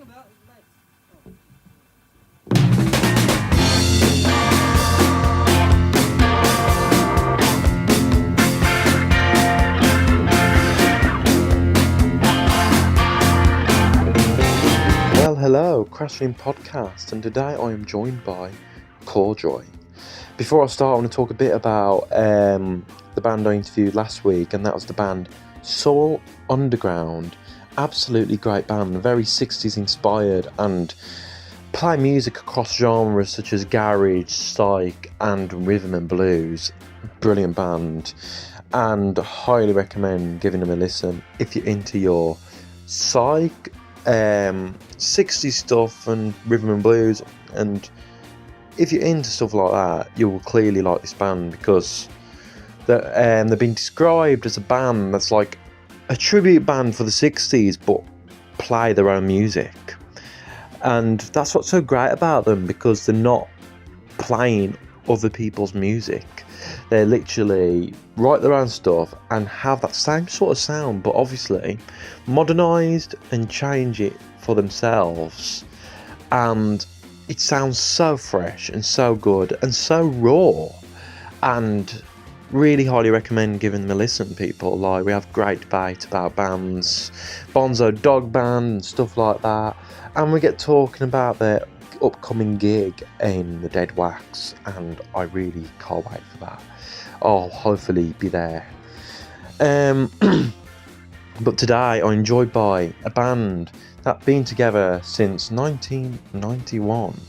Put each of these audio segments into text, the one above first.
Well, hello, Crashing Podcast, and today I am joined by Corduroy. Before I start, I want to talk a bit about the band I interviewed last week, and that was the band Soul Underground. Absolutely great band, very 60s inspired, and play music across genres such as garage, psych, and rhythm and blues. Brilliant band, and highly recommend giving them a listen if you're into your psych, 60s stuff and rhythm and blues, and if you're into stuff like that, you will clearly like this band, because they've been described as a band that's like a tribute band for the 60s but play their own music. And that's what's so great about them, because they're not playing other people's music. They literally write their own stuff and have that same sort of sound, but obviously modernised and change it for themselves. And it sounds so fresh and so good and so raw. And really highly recommend giving them a listen, people. Like, we have great debate about bands, Bonzo Dog Band and stuff like that. And we get talking about their upcoming gig in the Dead Wax, and I really can't wait for that. I'll hopefully be there. But today I'm joined by a band that's been together since 1991,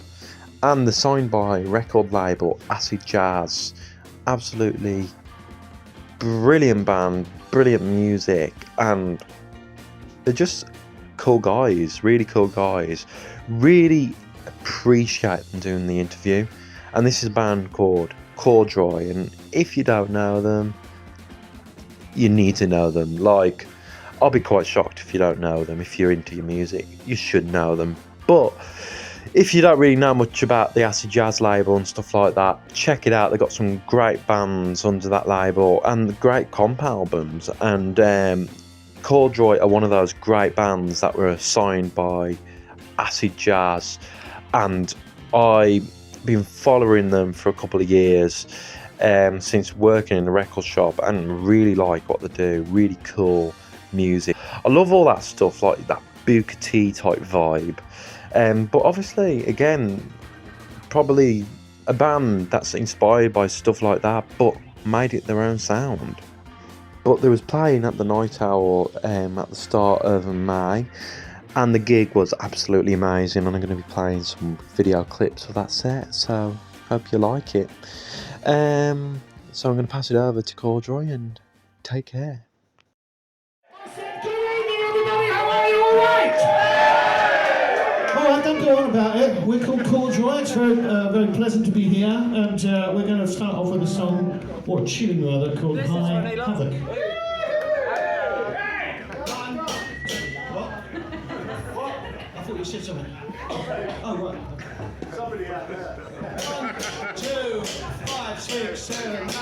and they're signed by record label Acid Jazz. Absolutely brilliant band, brilliant music, and they're just cool guys, really cool guys. Really appreciate them doing the interview. And this is a band called Corduroy, and if you don't know them, you need to know them. Like, I'll be quite shocked if you don't know them. If you're into your music, you should know them. But if you don't really know much about the Acid Jazz label and stuff like that, check it out. They've got some great bands under that label and great comp albums. And Corduroy are one of those great bands that were signed by Acid Jazz, and I've been following them for a couple of years since working in the record shop, and really like what they do. Really cool music. I love all that stuff, like that Booker T type vibe. But obviously, again, probably a band that's inspired by stuff like that, but made it their own sound. But they was playing at the Night Owl at the start of May, and the gig was absolutely amazing, and I'm going to be playing some video clips of that set, so hope you like it. So I'm going to pass it over to Corduroy, and take care. Good evening, everybody. How are you? All right? All right, don't go on about it. We're called Corduroy. It's very pleasant to be here, and we're going to start off with a song, or a tune rather, called High Havoc. I thought you said something. Oh, right. Somebody out there. 1, 2, 5, 6, 7, 8.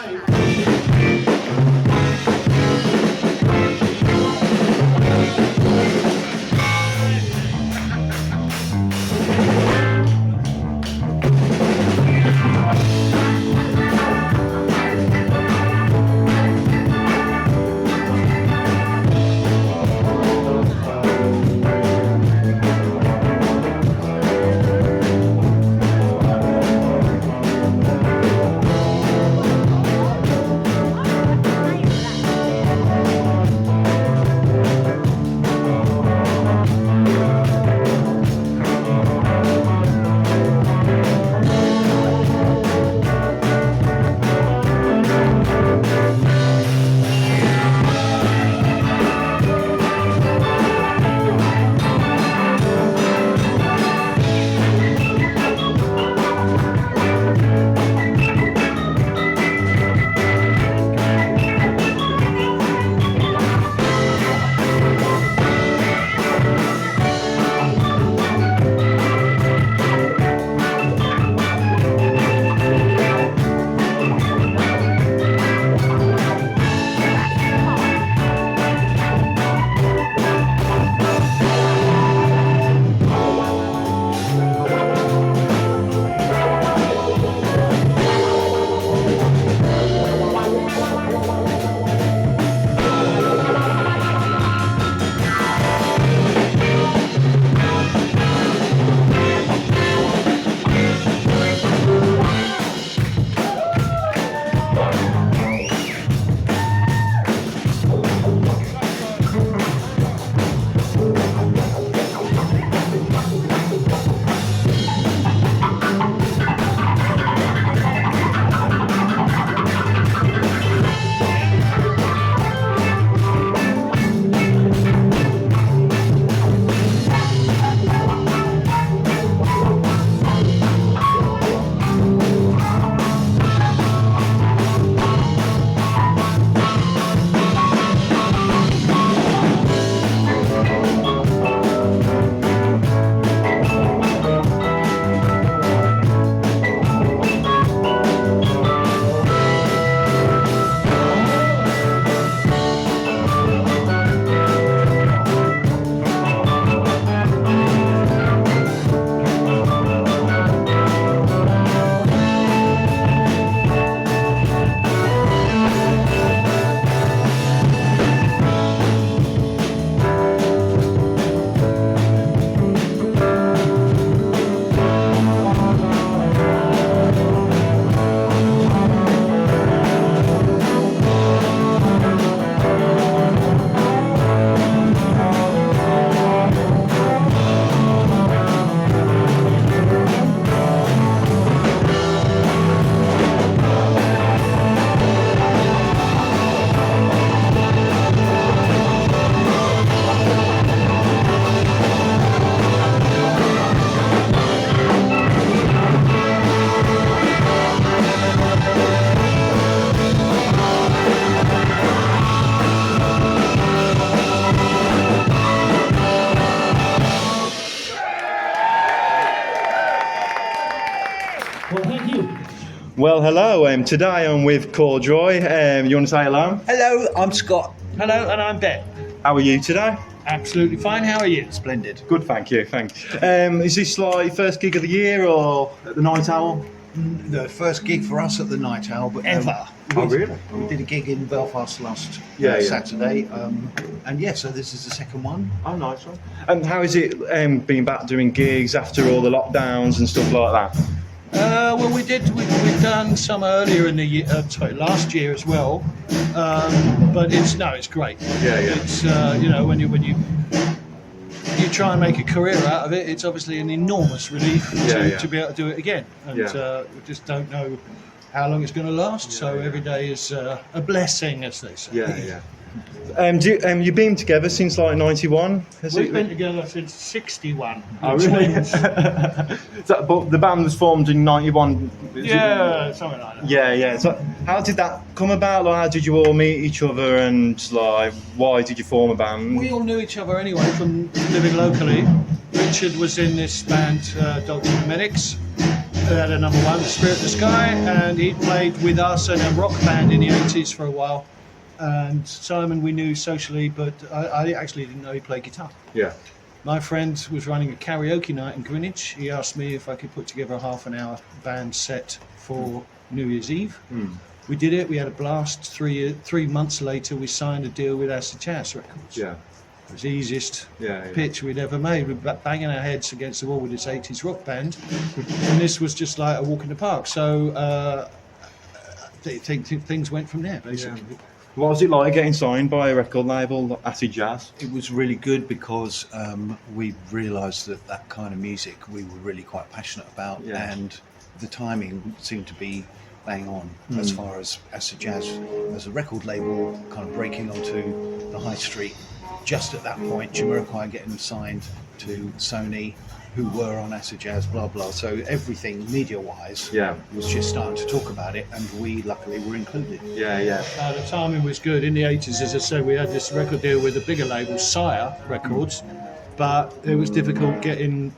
Well, hello. Today I'm with Corduroy. You want to say hello? Hello, I'm Scott. Hello, and I'm Ben. How are you today? Absolutely fine. How are you? Splendid. Good, thank you. Thanks. Is this like your first gig of the year or at the Night Owl? The first gig for us at the Night Owl, but Ever. Oh, really? we did a gig in Belfast last Yeah. Saturday, and yeah, so this is the second one. Oh, nice one. And how is it being back doing gigs after all the lockdowns and stuff like that? Well, we've done some earlier in the year, last year as well. But it's great. Yeah. It's when you try and make a career out of it, it's obviously an enormous relief to be able to do it again. And we just don't know how long it's going to last. So every day is a blessing, as they say. Yeah. You've been together since like '91? We've been together since '61. Oh, really? But the band was formed in '91. Yeah, something like that. Yeah. So how did that come about? Like, how did you all meet each other, and like, why did you form a band? We all knew each other anyway from living locally. Richard was in this band, Dr. Medics. They had a number one, The Spirit of the Sky, and he played with us in a rock band in the 80s for a while. And Simon we knew socially, but I actually didn't know he played guitar. Yeah. My friend was running a karaoke night in Greenwich. He asked me if I could put together a half-an-hour band set for New Year's Eve. We did it. We had a blast. 3 months later, we signed a deal with Acid Jazz Records. Yeah. It was the easiest pitch we'd ever made. We were banging our heads against the wall with this 80s rock band, and this was just like a walk in the park. So things went from there, basically. Yeah. What was it like getting signed by a record label, Acid Jazz? It was really good because we realised that kind of music we were really quite passionate about, and the timing seemed to be bang on as far as Acid Jazz as a record label kind of breaking onto the high street. Just at that point, Jamiroquai getting signed to Sony, who were on Acid Jazz, blah blah. So everything media-wise was just starting to talk about it, and we luckily were included. The timing was good. In the 80s, as I said, we had this record deal with a bigger label, Sire Records, but it was difficult getting,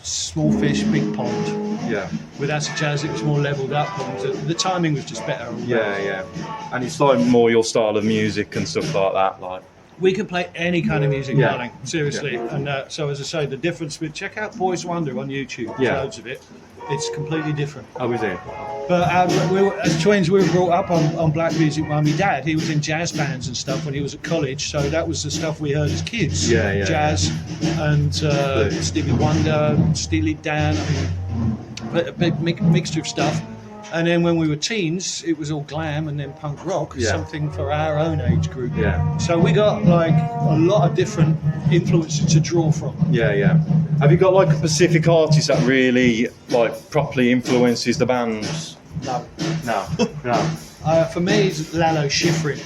small fish, big pond. Yeah. With Acid Jazz, it was more levelled up, and the timing was just better. Yeah. And it's like more your style of music and stuff like that, like. We can play any kind of music, darling. Seriously. And so, as I say, the difference with check out Boys Wonder on YouTube. Loads of it. It's completely different. Oh, is it? But as twins, we were brought up on black music by my dad. He was in jazz bands and stuff when he was at college, so that was the stuff we heard as kids. Jazz and Stevie Wonder, Steely Dan, a big mixture of stuff. And then when we were teens, it was all glam and then punk rock, something for our own age group. Yeah. So we got like a lot of different influences to draw from. Yeah. Have you got like a specific artist that really like properly influences the bands? No. For me, it's Lalo Schifrin,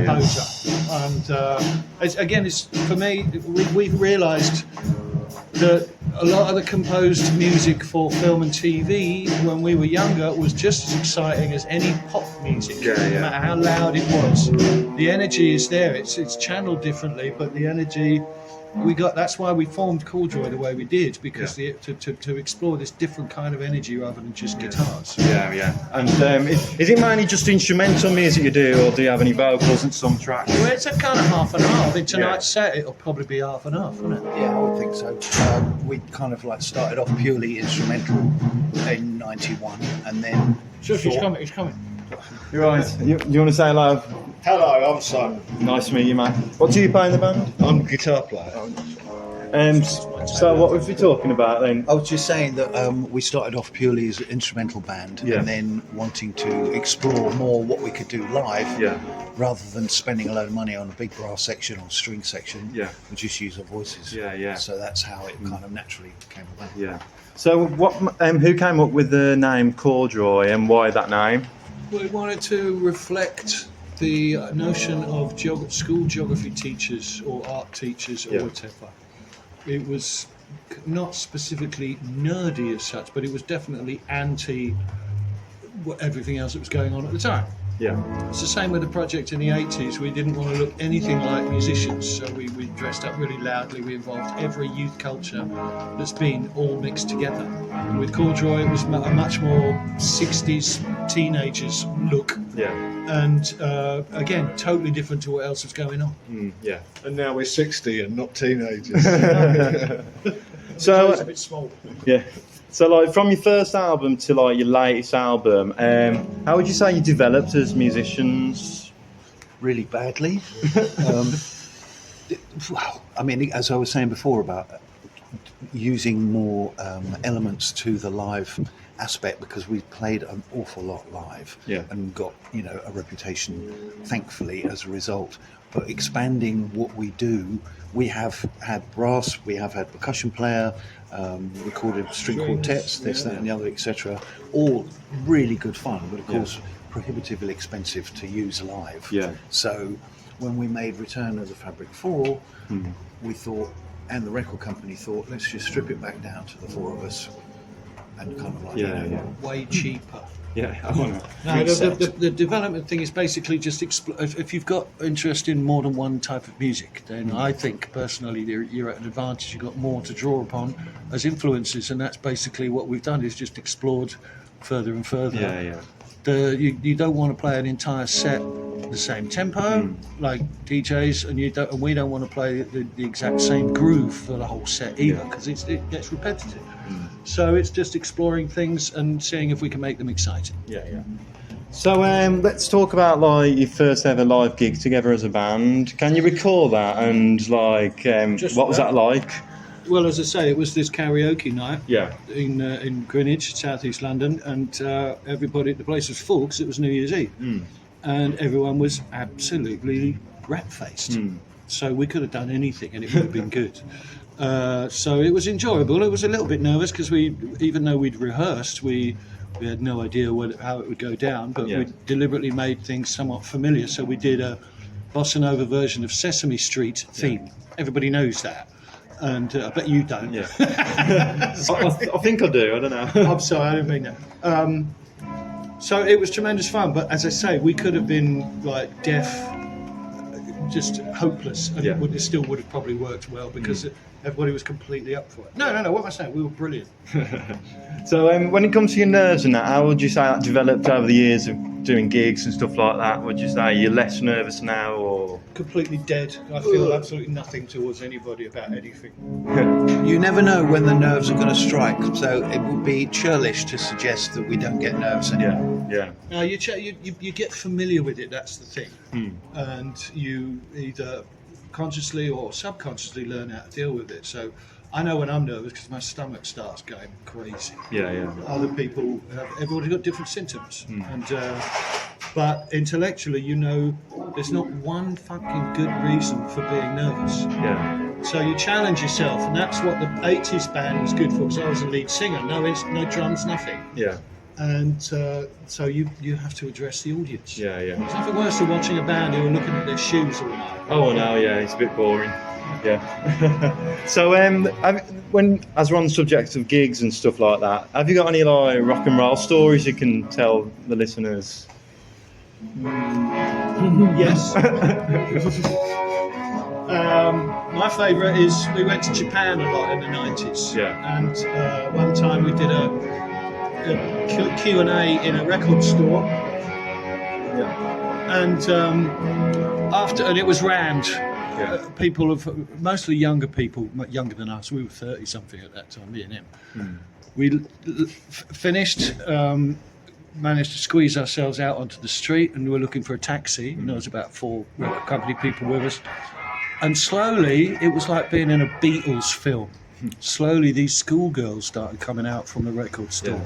composer. And it's for me. We've realised that a lot of the composed music for film and TV when we were younger was just as exciting as any pop music, no matter how loud it was. The energy is there. It's channeled differently, but the energy we got. That's why we formed Corduroy the way we did, because to explore this different kind of energy rather than just guitars. Yeah. And is it mainly just instrumental music you do, or do you have any vocals in some tracks? Well, it's a kind of half and half. In tonight's set, it'll probably be half and half, won't it? Yeah, I would think so. We kind of like started off purely instrumental in '91, and then Sure, he's coming. You're right. You want to say hello? Hello, I'm Simon. Nice to meet you, man. What do you play in the band? I'm a guitar player. So what was we talking about then? I was just saying that we started off purely as an instrumental band, Yeah. and then wanting to explore more what we could do live, rather than spending a load of money on a big brass section or string section. We just use our voices. So that's how it kind of naturally came about. Yeah. So who came up with the name Corduroy, and why that name? We wanted to reflect the notion of school geography teachers or art teachers or whatever. It was not specifically nerdy as such, but it was definitely anti everything else that was going on at the time. Yeah. It's the same with the project in the 80s. We didn't want to look anything like musicians, so we dressed up really loudly. We involved every youth culture that's been all mixed together. And with Corduroy, it was a much more 60s teenagers look. Yeah. And again, totally different to what else was going on. Yeah. And now we're 60 and not teenagers. So It's a bit small. yeah. So like from your first album to like your latest album, how would you say you developed as musicians? Really badly. Well, I mean, as I was saying before about using more elements to the live aspect, because we played an awful lot live, Yeah. and got a reputation, thankfully, as a result. But expanding what we do, we have had brass, we have had percussion player, recorded string quartets, this, that, and the other, etc. All really good fun, but of course prohibitively expensive to use live. Yeah. So when we made Return of the Fabric 4, we thought, and the record company thought, let's just strip it back down to the four of us, and kind of like Way cheaper. Yeah. I wanna. No, the development thing is basically just if you've got interest in more than one type of music, then I think personally you're at an advantage. You've got more to draw upon as influences, and that's basically what we've done, is just explored further and further. Yeah. You don't want to play an entire set the same tempo like DJs, and we don't want to play the exact same groove for the whole set either, because it gets repetitive. So it's just exploring things and seeing if we can make them exciting. Yeah. So let's talk about like your first ever live gig together as a band. Can you recall that? And like, what was that like? Well, as I say, it was this karaoke night Yeah. in Greenwich, southeast London, and the place was full because it was New Year's Eve, and everyone was absolutely rat-faced. So we could have done anything and it would have been good. So it was enjoyable. It was a little bit nervous because even though we'd rehearsed, we had no idea how it would go down, but we deliberately made things somewhat familiar. So we did a bossa nova version of Sesame Street theme. Everybody knows that. And I bet you don't. Yeah. I think I do. I don't know. I'm sorry, I didn't mean that. So it was tremendous fun, but as I say, we could have been like deaf, just hopeless, and it still would have probably worked well because everybody was completely up for it. No, what am I saying? We were brilliant. So when it comes to your nerves and that, how would you say that developed over the years of doing gigs and stuff like that? Would you say you're less nervous now, or Completely dead. I feel absolutely nothing towards anybody about anything. You never know when the nerves are going to strike, so it would be churlish to suggest that we don't get nerves anymore. Yeah. No, you get familiar with it. That's the thing, and you either consciously or subconsciously learn how to deal with it. So I know when I'm nervous because my stomach starts going crazy. Yeah. Other people, everybody's got different symptoms, and but intellectually, there's not one fucking good reason for being nervous. Yeah. So you challenge yourself, and that's what the 80s band was good for, because I was a lead singer, no drums, nothing. Yeah. And so you have to address the audience. Yeah. There's nothing worse than watching a band who are looking at their shoes all night. Oh no, yeah, it's a bit boring. Yeah. So when, as we're on the subject of gigs and stuff like that, have you got any like rock and roll stories you can tell the listeners? Yes. My favourite is we went to Japan a lot in the 90s. Yeah. And one time we did a Q&A in a record store. Yeah. And and it was rammed. Yeah. People mostly younger people, younger than us. We were 30 something at that time, me and him. We finished, managed to squeeze ourselves out onto the street, and we were looking for a taxi. And there was about 4 record company people with us. And slowly, it was like being in a Beatles film. Slowly, these schoolgirls started coming out from the record store,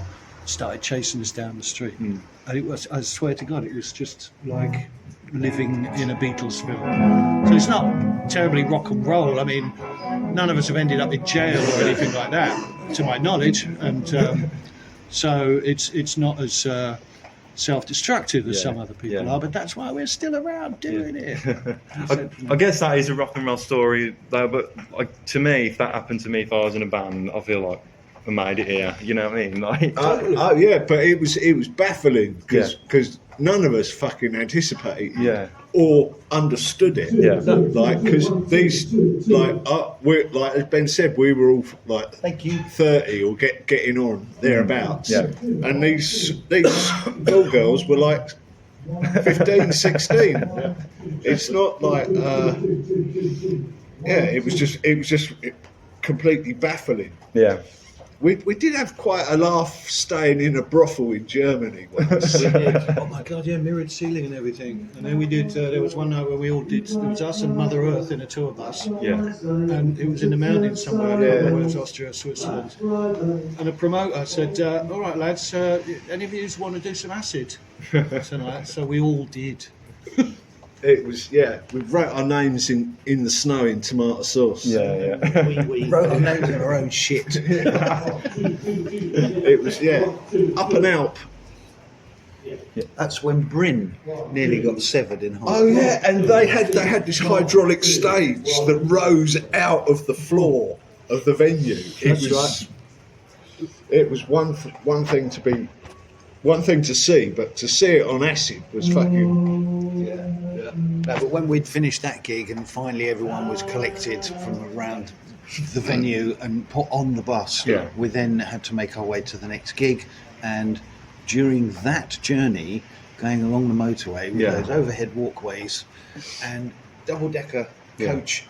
started chasing us down the street. And it was, I swear to God, it was just like living in a Beatles film. So it's not terribly rock and roll. I mean, none of us have ended up in jail or anything like that, to my knowledge. And so it's not as self-destructive as some other people are, but that's why we're still around doing it. I guess that is a rock and roll story though, but like to me, if that happened to me, if I was in a band, I feel like I made it here. You know what I mean? Like, Oh yeah, but it was baffling because none of us fucking anticipated Yeah. or understood it. Yeah. Like, because these, like, we're like as Ben said, we were all like, Thank you. 30 or getting on thereabouts. Yeah. And these girls were like 15, 16. It's not like, it was just completely baffling. Yeah. We did have quite a laugh staying in a brothel in Germany once. Oh my God, yeah, mirrored ceiling and everything. And then we did, there was one night where we all did, it was us and Mother Earth in a tour bus. Yeah. And it was in the mountains somewhere, whether it was Austria or Switzerland. And a promoter said, all right, lads, any of you want to do some acid tonight? So we all did. It was, we wrote our names in the snow in tomato sauce. Yeah. We wrote our names in our own shit. It was, up and out. That's when Bryn nearly got severed in half. Oh yeah, and they had this hydraulic stage that rose out of the floor of the venue. It was one thing to see, but to see it on acid was fucking. No, but when we'd finished that gig and finally everyone was collected from around the venue and put on the bus, we then had to make our way to the next gig. And during that journey, going along the motorway with those overhead walkways and double-decker coach,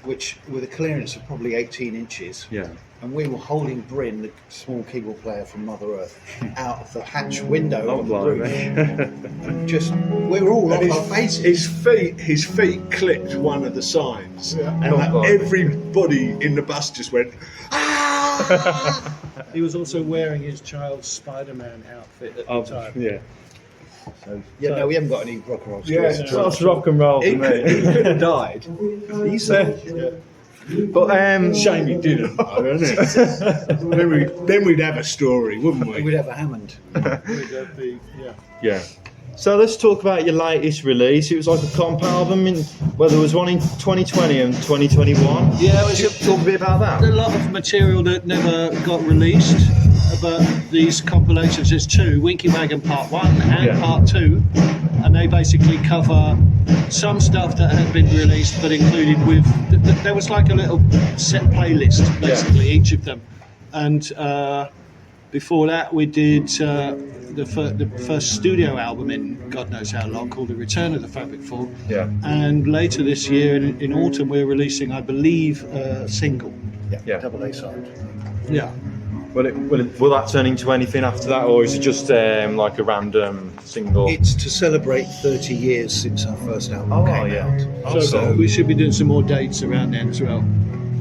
which with a clearance of probably 18 inches. Yeah. And we were holding Bryn, the small keyboard player from Mother Earth, out of the hatch window of the roof. Just, we were all on our faces. His feet clipped one of the signs, and everybody in the bus just went, ah! He was also wearing his child's Spider-Man outfit at the time. Yeah. No, we haven't got any rock and roll Yeah, stories. That's rock and roll for He me. could have died. He said, But Shame he didn't, though, isn't it? then we'd have a story, wouldn't we? we'd have a Hammond. yeah. So let's talk about your latest release. It was like a comp album. There was one in 2020 and 2021. Yeah, it was Talk a bit about that. a lot of material that never got released, but these compilations, there's two, Winky Wagon Part 1 and Part 2, and they basically cover some stuff that had been released but included with, there was like a little set playlist, basically, each of them. And before that we did the first studio album in God knows how long, called The Return of the Fabric Four. Yeah. And later this year, in autumn, we're releasing, I believe, a single. Double A side. Yeah. Will that turn into anything after that, or is it just like a random single? It's to celebrate 30 years since our first album came out. So we should be doing some more dates around then as well.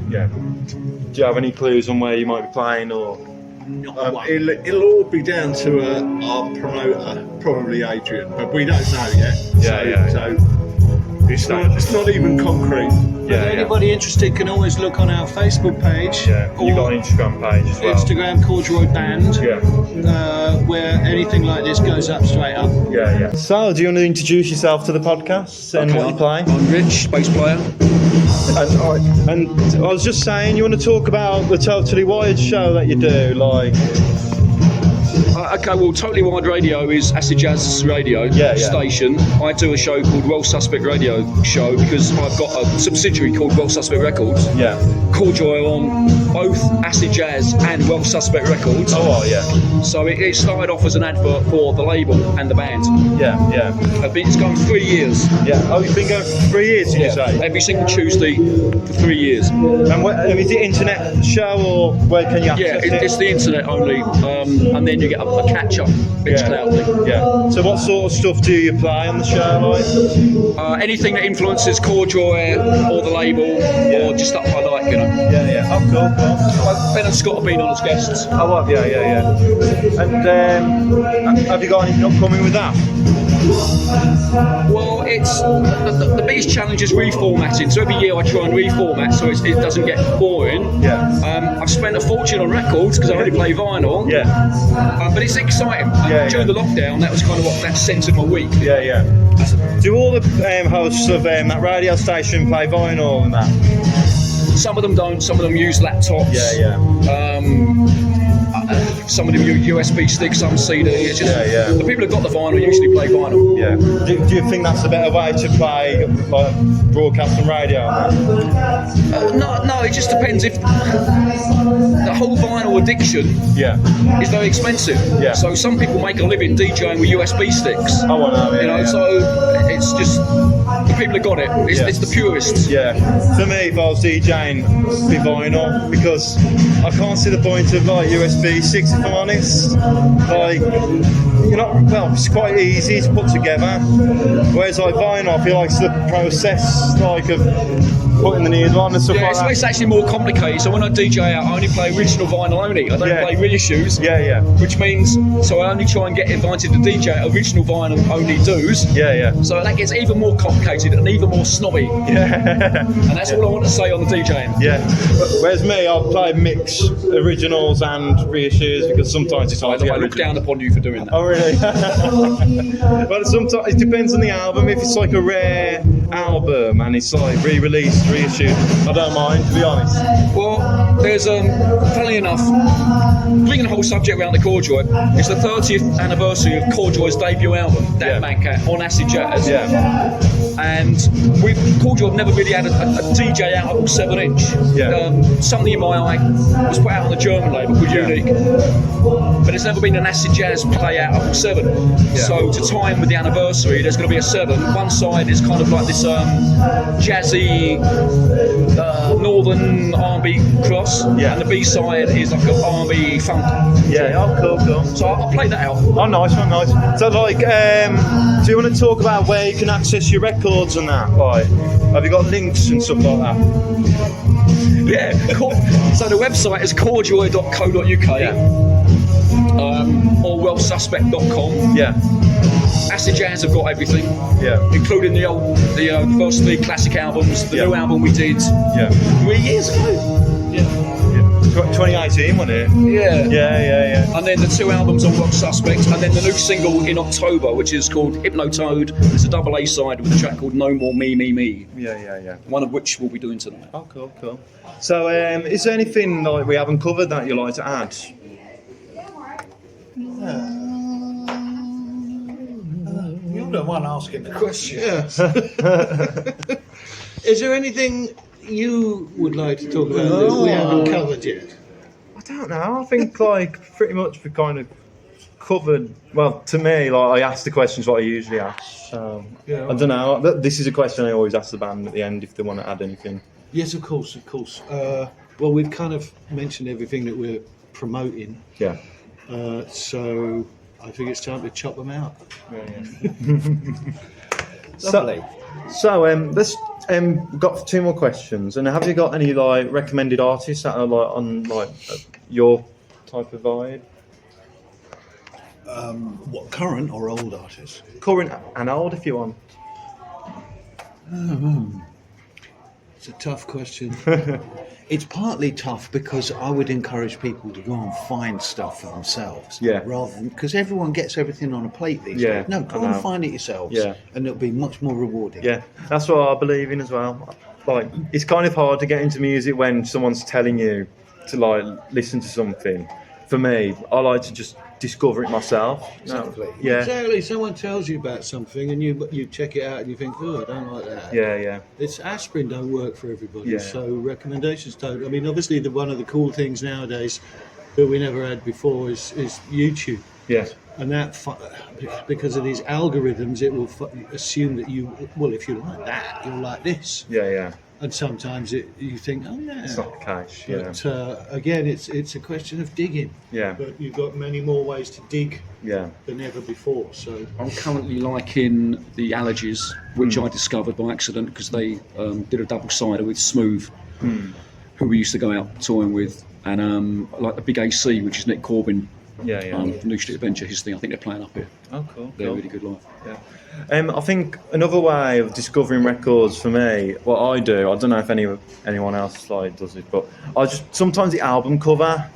Yeah. Do you have any clues on where you might be playing, or? It'll all be down to our promoter, probably Adrian, but we don't know yet. So it's not even concrete. Anybody interested can always look on our Facebook page. Yeah, you or got an Instagram page as well. Instagram, Corduroy Band. Where anything like this goes up straight up. So, do you want to introduce yourself to the podcast and what you play? I'm Rich, bass player. And I was just saying, you want to talk about the Totally Wired show that you do, like? Okay, well, Totally Wired Radio is acid jazz radio station. I do a show called Well Suspect Radio Show because I've got a subsidiary called Well Suspect Records. Yeah. Corduroy on both acid jazz and Well Suspect Records. So it started off as an advert for the label and the band. It's gone 3 years. You've been going for 3 years, did you say? Every single Tuesday for 3 years. And is it internet show, or where can you access it? It's the internet only, and then you get a catch-up Mixcloud thing. So what sort of stuff do you play on the show, like? Anything that influences Corduroy or the label, or just stuff I like, you know. Oh, cool. Ben and Scott have been on as guests. Oh, And have you got anything upcoming with that? Well, it's the biggest challenge is reformatting. So every year I try and reformat so it doesn't get boring. I've spent a fortune on records because I only play vinyl. But it's exciting. During the lockdown, that was kind of that centred my week. Do all the hosts of that radio station play vinyl and that? Some of them don't. Some of them use laptops. Yeah. Some of them use USB sticks, some CD. It's just the people who've got the vinyl usually play vinyl. Yeah. Do you think that's a better way to play like broadcast and radio? No, it just depends if the whole vinyl addiction is very expensive. Yeah. So some people make a living DJing with USB sticks. Oh, I know. You know, so it's just the people who got it. It's the purists. Yeah. For me, if I was DJing, it'd be vinyl because I can't see the point of like USB sticks. If I'm honest, like it's quite easy to put together. Whereas like vinyl, I feel like it's the process like of putting the needle on and stuff like that. It's actually more complicated. So when I DJ out, I only play original vinyl only. I don't play reissues. Which means, so I only try and get invited to DJ original vinyl only dues. So that gets even more complicated and even more snobby. And that's all I want to say on the DJing. Whereas me, I'll play mix originals and reissues because sometimes it's hard to get I look down upon you for doing that. Oh really? But sometimes it depends on the album. If it's like a rare album and it's like re-released, reissued, I don't mind, to be honest. Well, there's funnily enough, bringing the whole subject around the Corduroy, it's the 30th anniversary of Corduroy's debut album, Damn Mancat, on acid jazz. And Corduroy have never really had a DJ out of 7-inch. Something in My Eye was put out on the German label called Unique, but there's never been an acid jazz play out of 7. So to time with the anniversary, there's going to be a 7. One side is kind of like this jazzy northern R&B cross, and the B side is like an R&B funk. Cool. So I'll play that out. Oh, nice. So like, do you want to talk about where you can access your records and that? Like, have you got links and stuff like that? Cool. So the website is corduroy.co.uk or wellsuspect.com. Acid Jazz have got everything, including the first 3 classic albums. The new album we did 3 years ago. 2018, wasn't it? Yeah. And then the 2 albums on Rock Suspect, and then the new single in October, which is called Hypnotoad. It's a double A side with a track called No More Me. Yeah. One of which we'll be doing tonight. Oh, cool. So, is there anything like we haven't covered that you like to add? You're the one asking the question. Is there anything you would like to talk about that we haven't covered yet? I don't know. I think like pretty much we kind of covered. Well, to me, like I ask the questions what I usually ask. So I don't know. This is a question I always ask the band at the end if they want to add anything. Yes, of course. Well, we've kind of mentioned everything that we're promoting. So I think it's time to chop them out. Lovely. So let's we've got 2 more questions. And have you got any like recommended artists that are like on like your type of vibe? What, current or old artists? Current and old, if you want. It's a tough question. It's partly tough because I would encourage people to go and find stuff for themselves. Rather than, because everyone gets everything on a plate these days. No, go and find it yourselves. And it'll be much more rewarding. That's what I believe in as well. Like, it's kind of hard to get into music when someone's telling you to like listen to something. For me, I like to just discover it myself. Exactly. Someone tells you about something and you check it out and you think, oh, I don't like that. It's aspirin don't work for everybody, so recommendations don't. I mean, obviously one of the cool things nowadays that we never had before is YouTube. And that because of these algorithms, it will assume that if you like that, you'll like this. And sometimes you think, oh yeah, it's not the case. But again, it's a question of digging. But you've got many more ways to dig than ever before. So I'm currently liking the Allergies, which I discovered by accident because they did a double-sider with Smooth, who we used to go out touring with, and like the Big AC, which is Nick Corbin. New Street Adventure, his thing. I think they're playing up here. Oh, cool. They're really good live. I think another way of discovering records for me, what I do, I don't know if anyone else like does it, but sometimes the album cover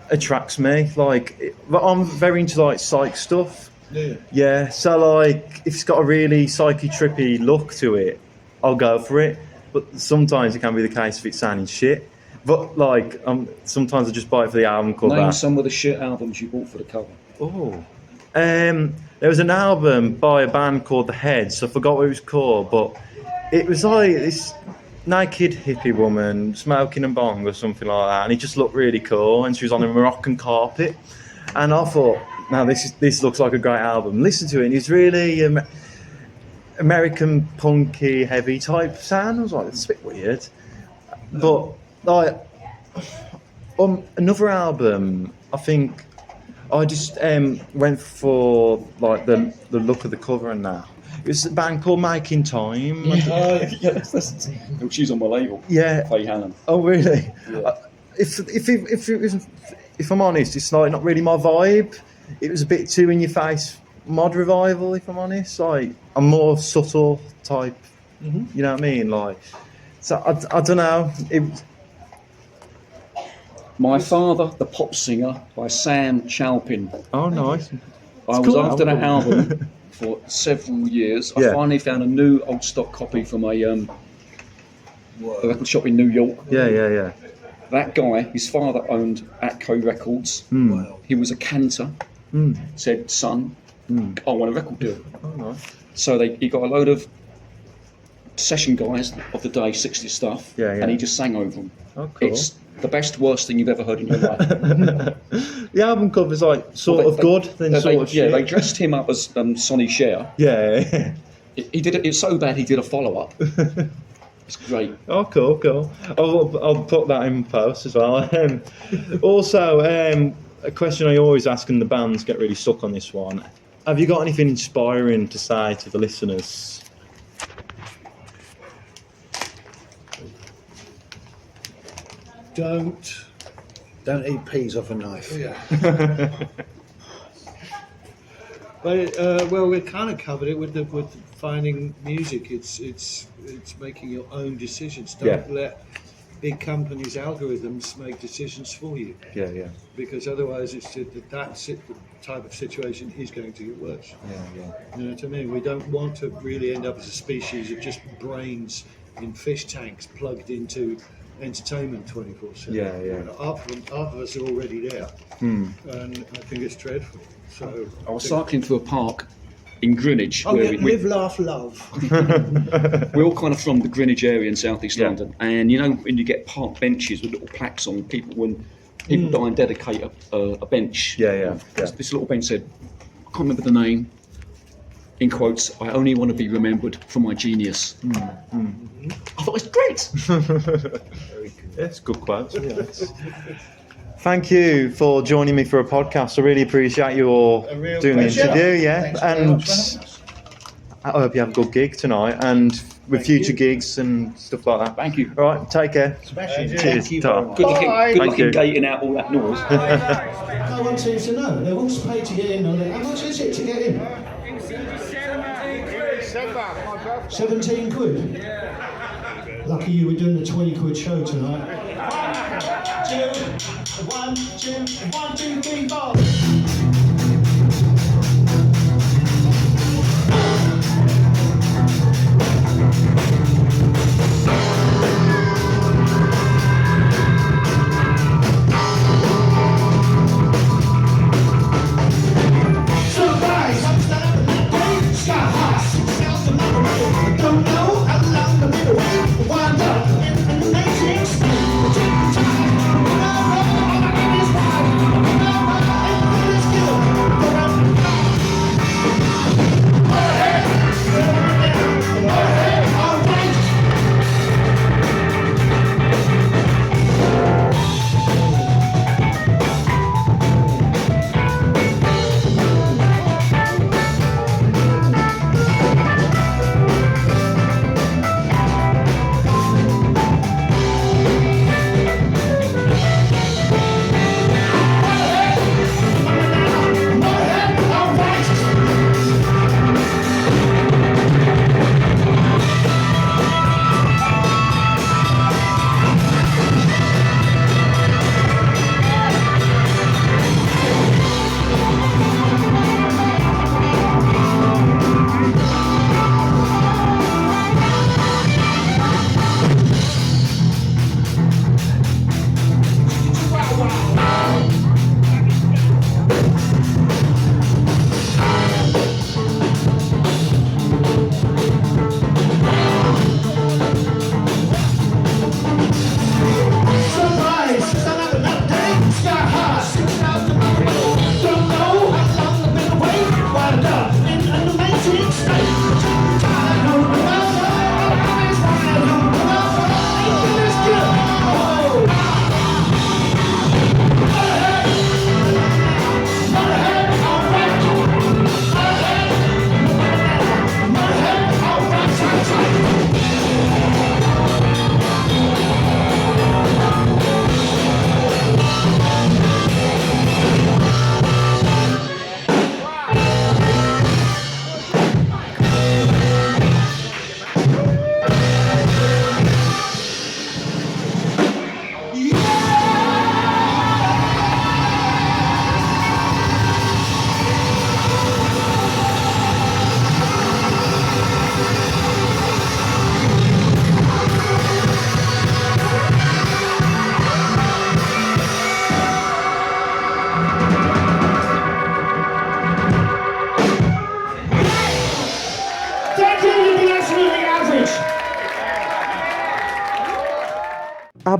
attracts me. Like, I'm very into like psych stuff. So like if it's got a really psyche trippy look to it, I'll go for it. but sometimes it can be the case if it's sounding shit. But like, sometimes I just buy it for the album cover. Name some of the shit albums you bought for the cover. Oh, there was an album by a band called The Heads. I forgot what it was called, but it was like this naked hippie woman smoking a bong or something like that, and it just looked really cool. And she was on a Moroccan carpet, and I thought, now this looks like a great album. Listen to it, and it's really American punky heavy type sound. I was like, it's a bit weird, but like another album, I think I just went for like the look of the cover and that. It was a band called Making Time. She's on my label. Yeah. Faye Hannon. Oh really? Yeah. If I'm honest, it's like not really my vibe. It was a bit too in your face mod revival. If I'm honest, like I'm more subtle type. You know what I mean? Like, so I don't know. My Father, the Pop Singer by Sam Chalpin. Oh, nice. I was after that album for several years. I finally found a new old stock copy from a record shop in New York. Yeah. That guy, his father owned Atco Records. He was a cantor. Said, son, I want a record deal. Oh, nice. So he got a load of session guys of the day, 60s stuff, and he just sang over them. Oh, cool. It's the best, worst thing you've ever heard in your life. The album cover's like sort of good, then sort of shit. Yeah, they dressed him up as Sonny Cher. Yeah. He did it. It's so bad he did a follow-up. It's great. Oh, cool. I'll put that in post as well. Also, a question I always ask, and the bands get really stuck on this one. Have you got anything inspiring to say to the listeners? Don't eat peas off a knife. Yeah. But well, we kind of covered it with finding music. It's making your own decisions. Don't let big companies' algorithms make decisions for you. Yeah. Because otherwise, that type of situation is going to get worse. Yeah. You know what I mean? We don't want to really end up as a species of just brains in fish tanks plugged into entertainment 24/7. Yeah. Half of us are already there, and I think it's dreadful. So I was cycling through a park in Greenwich. Oh, where yeah, live, laugh, love. We're all kind of from the Greenwich area in southeast London, and you know when you get park benches with little plaques on when people die and dedicate a bench. Yeah. This little bench said, I can't remember the name. In quotes, I only want to be remembered for my genius. I thought it was great. Yes, good quotes. Yes. Thank you for joining me for a podcast. I really appreciate you all doing the interview. Yeah, and I hope you have a good gig tonight and with future gigs and stuff like that. Thank you. All right, take care. Cheers. Ta. Good looking gating out all that noise. No one seems to know. They're all paid to get in. How much is it to get in? 17 quid? Lucky you were doing the 20 quid show tonight. 1, 2, 3, 4. Wind up in the matrix.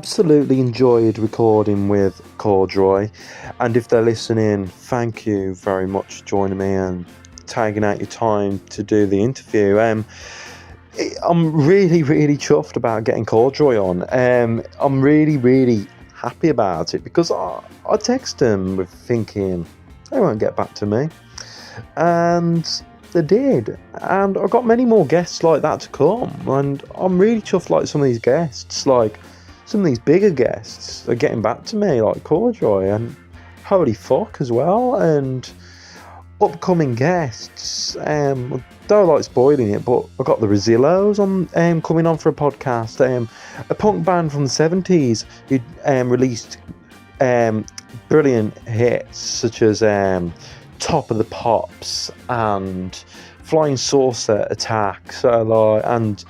absolutely enjoyed recording with Corduroy, and if they're listening, thank you very much for joining me and taking out your time to do the interview. I'm really, really chuffed about getting Corduroy on. I'm really, really happy about it because I text them with thinking they won't get back to me, and they did. And I've got many more guests like that to come, and I'm really chuffed. Like some of these guests, like some of these bigger guests, are getting back to me, like Corduroy and Holy Fuck as well, and upcoming guests. Don't like spoiling it, but I've got the Rosillos on coming on for a podcast. A punk band from the 70s who released brilliant hits such as Top of the Pops and Flying Saucer Attack. And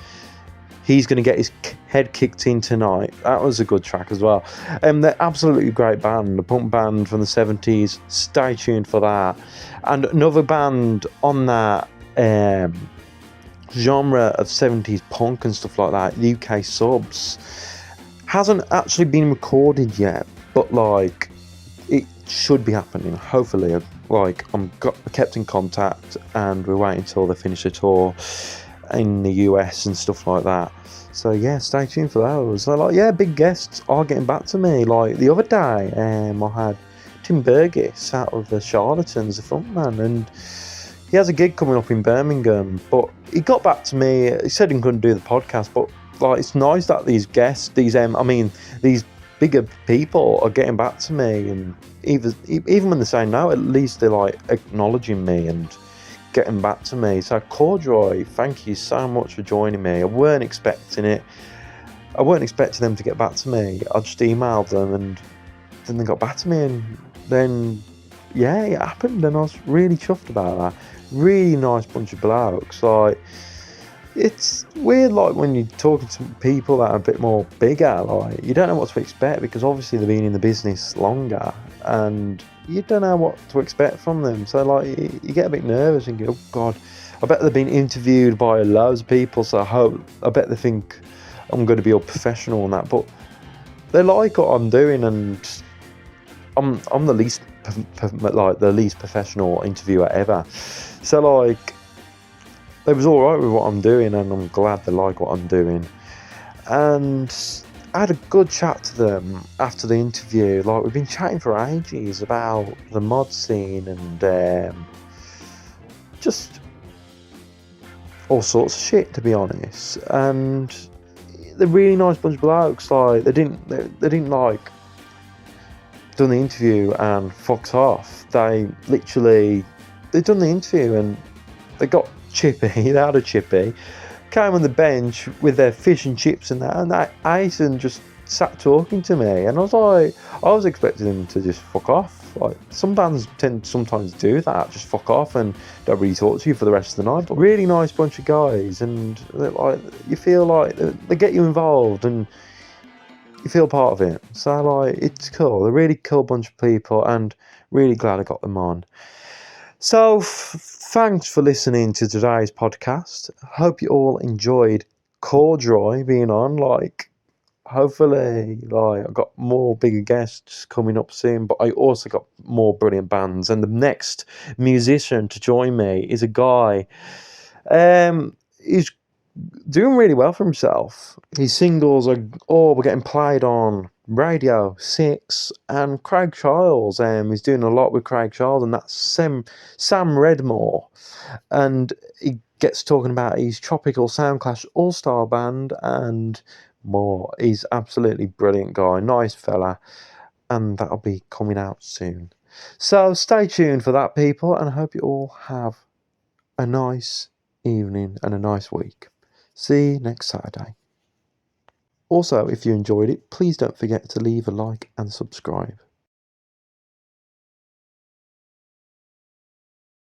he's going to get his head kicked in tonight. That was a good track as well. They're absolutely great band, a punk band from the 70s. Stay tuned for that. And another band on that genre of 70s punk and stuff like that, UK Subs, hasn't actually been recorded yet, but like it should be happening. Hopefully, I'm kept in contact, and we're waiting until they finish the tour in the US and stuff like that. So yeah, stay tuned for those. So big guests are getting back to me. Like the other day, I had Tim Burgess out of the Charlatans, the frontman, and he has a gig coming up in Birmingham. But he got back to me. He said he couldn't do the podcast, but like it's nice that these guests, these bigger people are getting back to me, and even when they say no, at least they're like acknowledging me and getting back to me. So Corduroy, thank you so much for joining me. I weren't expecting it. I weren't expecting them to get back to me. I just emailed them, and then they got back to me, and then yeah, it happened, and I was really chuffed about that. Really nice bunch of blokes. Like, it's weird, like when you're talking to people that are a bit more bigger, like you don't know what to expect because obviously they've been in the business longer, and you don't know what to expect from them. So like you get a bit nervous and go, oh god, I bet they've been interviewed by loads of people, so I bet they think I'm going to be all professional and that, but they like what I'm doing, and I'm the least professional interviewer ever. So like they was alright with what I'm doing, and I'm glad they like what I'm doing. And I had a good chat to them after the interview. Like, we've been chatting for ages about the mod scene and just all sorts of shit, to be honest. And they're really nice bunch of blokes. Like, they didn't like done the interview and fucked off. They'd done the interview and they got chippy. They had a chippy, came on the bench with their fish and chips and that, and they ate and just sat talking to me. And I was expecting them to just fuck off. Like, some bands tend to sometimes do that, just fuck off and don't really talk to you for the rest of the night. But really nice bunch of guys, and like you feel like they get you involved and you feel part of it. So like it's cool. They're a really cool bunch of people, and really glad I got them on. So thanks for listening to today's podcast. Hope you all enjoyed Corduroy being on. Like, hopefully, like, I've got more bigger guests coming up soon, but I also got more brilliant bands. And the next musician to join me is a guy he's doing really well for himself. His singles are getting played on Radio 6 and Craig Charles. He's doing a lot with Craig Charles, and that's Sam Redmore. And he gets talking about his Tropical Soundclash All-Star Band and more. He's absolutely brilliant guy, nice fella, and that'll be coming out soon. So stay tuned for that, people, and I hope you all have a nice evening and a nice week. See you next Saturday. Also, if you enjoyed it, please don't forget to leave a like and subscribe.